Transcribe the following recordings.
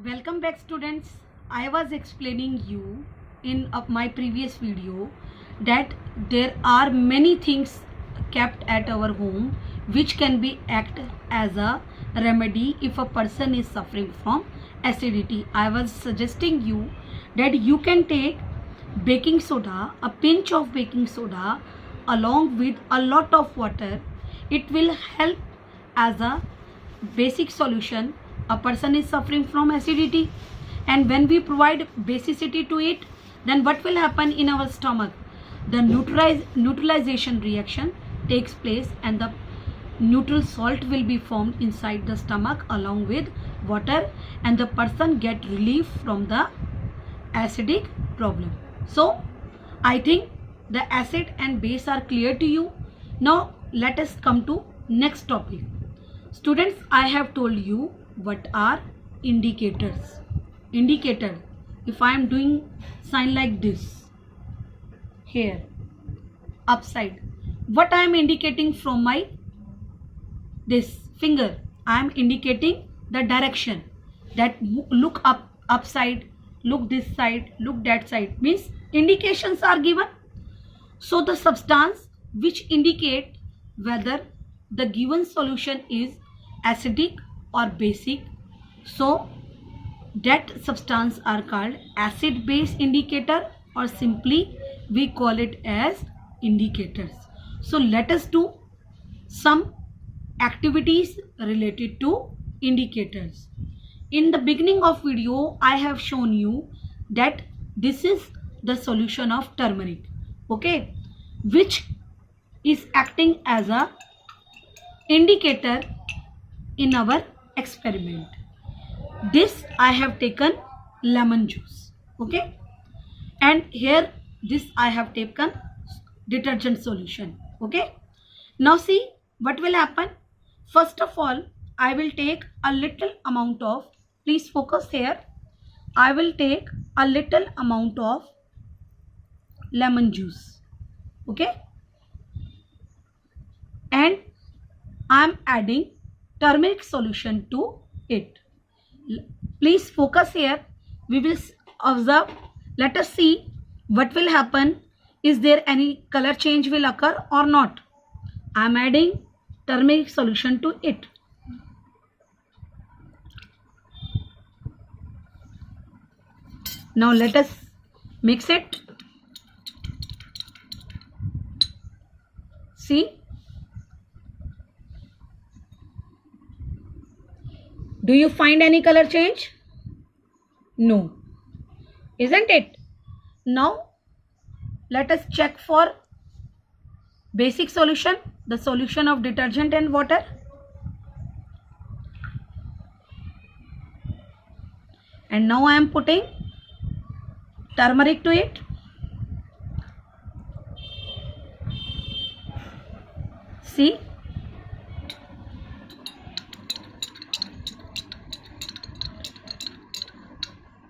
Welcome back students. I was explaining you in my previous video that there are many things kept at our home which can be act as a remedy if a person is suffering from acidity. I was suggesting you that you can take baking soda, a pinch of baking soda along with a lot of water. It will help as a basic solution. A person is suffering from acidity, and when we provide basicity to it, then what will happen in our stomach? The neutralization reaction takes place and the neutral salt will be formed inside the stomach along with water, and the person get relief from the acidic problem. So I think the acid and base are clear to you. Now let us come to next topic. Students, I have told you what are indicators. Indicator, if I am doing sign like this here upside, what I am indicating from my this finger, I am indicating the direction that look up, upside, look this side, look that side, means indications are given. So the substance which indicate whether the given solution is acidic or basic, so that substance are called acid base indicator, or simply we call it as indicators. So let us do some activities related to indicators. In the beginning of video I have shown you that this is the solution of turmeric, okay, which is acting as a indicator in our experiment. This I have taken lemon juice, okay, and here this I have taken detergent solution, okay. Now see what will happen. First of all, I will take a little amount of, please focus here, I will take a little amount of lemon juice, okay, and I am adding turmeric solution to it. Please focus here. We will observe. Let us see what will happen. Is there any color change will occur or not? I am adding turmeric solution to it. Now let us mix it. See, do you find any color change? No, isn't it? Now let us check for basic solution, the solution of detergent and water. And now I am putting turmeric to it. See,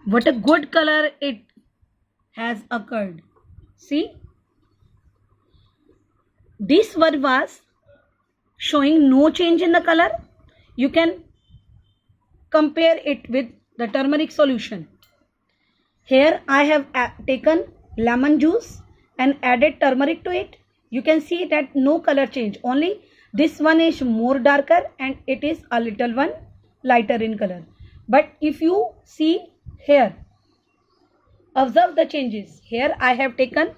what a good color it has occurred. See, this one was showing no change in the color. You can compare it with the turmeric solution. Here I have taken lemon juice and added turmeric to it. You can see that no color change, only this one is more darker and it is a little one lighter in color. But if you see here, observe the changes. Here I have taken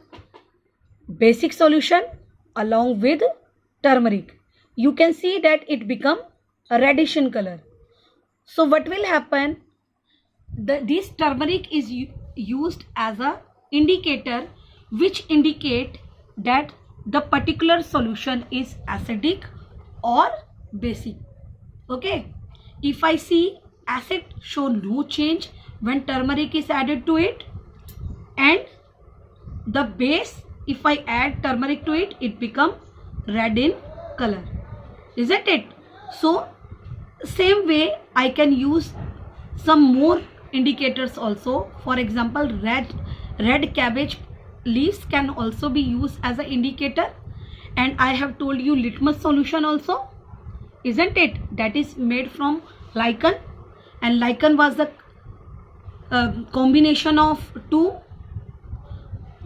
basic solution along with turmeric. You can see that it become a reddish in color. So what will happen? This turmeric is used as a indicator which indicate that the particular solution is acidic or basic, okay. If I see acid show no change when turmeric is added to it, and the base, if I add turmeric to it, it become red in color, isn't it? So same way I can use some more indicators also. For example, red cabbage leaves can also be used as an indicator, and I have told you litmus solution also, isn't it? That is made from lichen, and lichen was the combination of two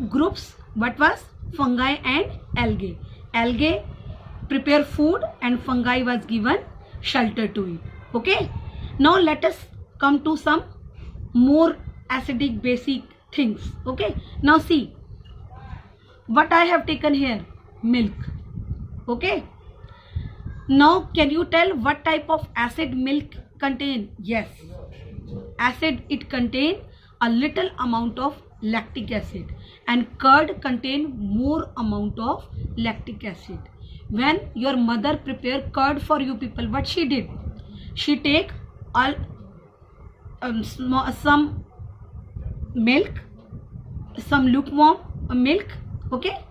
groups. What was? Fungi and algae. Algae prepare food and fungi was given shelter to it. Okay. Now let us come to some more acidic basic things. Okay. Now see what I have taken here. Milk. Okay. Now can you tell what type of acid milk contain? Yes. Acid, it contain a little amount of lactic acid, and curd contain more amount of lactic acid. When your mother prepare curd for you people, what she did? She take some milk, some lukewarm milk, okay,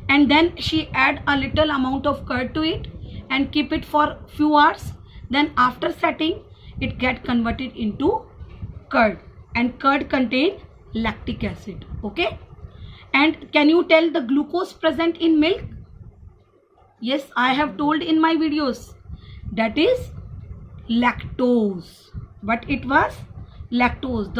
and then she add a little amount of curd to it and keep it for few hours. Then after setting, it get converted into curd, and curd contain lactic acid. Okay. And can you tell the glucose present in milk? Yes, I have told in my videos, that is lactose. But it was lactose,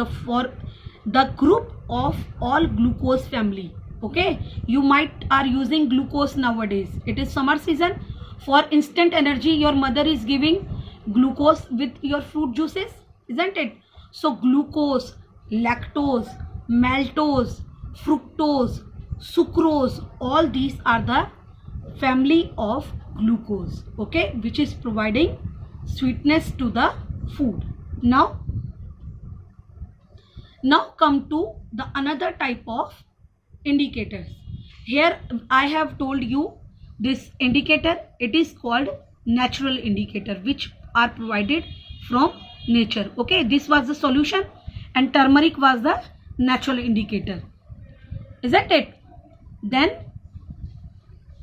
the group of all glucose family. Okay, you might are using glucose nowadays. It is summer season. For instant energy, your mother is giving glucose with your fruit juices, isn't it? So glucose, lactose, maltose, fructose, sucrose, all these are the family of glucose, okay, which is providing sweetness to the food. Now come to the another type of indicators. Here I have told you this indicator, it is called natural indicator, which are provided from nature. Okay, this was the solution and turmeric was the natural indicator, isn't it? Then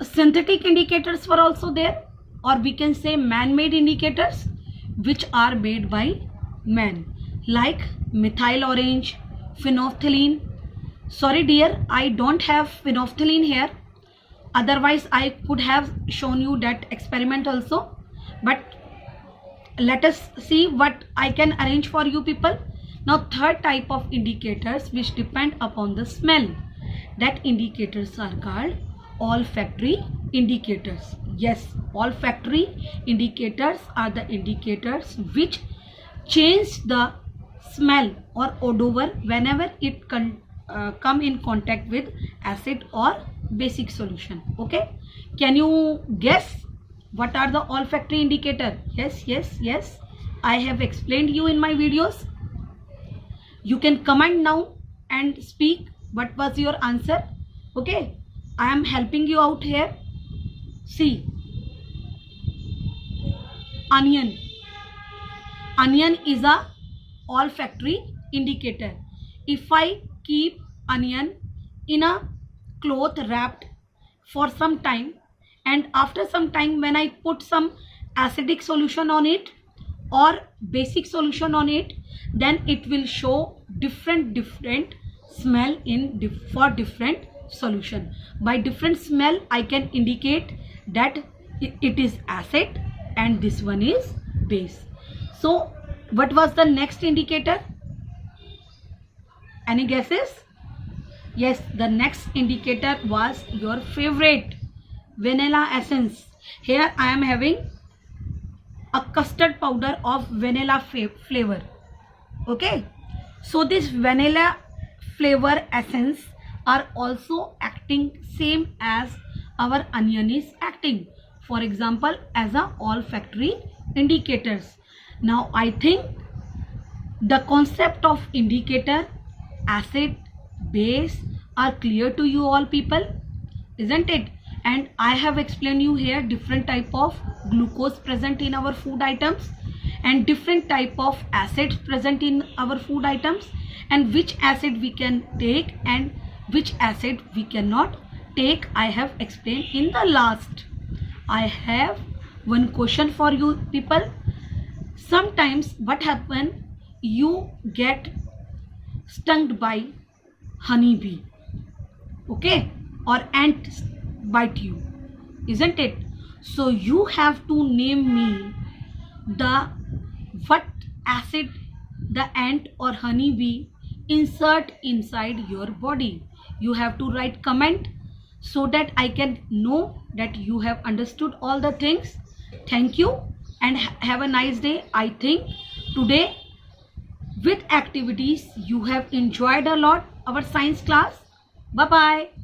synthetic indicators were also there, or we can say man-made indicators, which are made by man, like methyl orange, phenolphthalein. Sorry dear, I don't have phenolphthalein here, otherwise I could have shown you that experiment also, but let us see what I can arrange for you people. Now third type of indicators which depend upon the smell, that indicators are called olfactory indicators. Yes, olfactory indicators are the indicators which change the smell or odor whenever it come in contact with acid or basic solution. Okay, can you guess what are the olfactory indicator? Yes, I have explained you in my videos. You can comment now and speak what was your answer. Okay, I am helping you out here. See, onion is a olfactory indicator. If I keep onion in a cloth wrapped for some time, and after some time when I put some acidic solution on it or basic solution on it, then it will show different smell for different solution. By different smell I can indicate that it is acid and this one is base. So what was the next indicator? Any guesses? Yes, the next indicator was your favorite, vanilla essence. Here I am having a custard powder of vanilla flavor. Okay, so this vanilla flavor essence are also acting same as our onion is acting, for example as a olfactory indicators. Now I think the concept of indicator, acid, base are clear to you all people, isn't it? And I have explained you here different type of glucose present in our food items and different type of acids present in our food items, and which acid we can take and which acid we cannot take. I have explained in the last. I have one question for you people. Sometimes what happen, you get stung by honeybee, okay, or ant bite you, isn't it? So you have to name me the what acid the ant or honeybee insert inside your body? You have to write comment so that I can know that you have understood all the things. Thank you and have a nice day. I think today with activities you have enjoyed a lot our science class. Bye bye.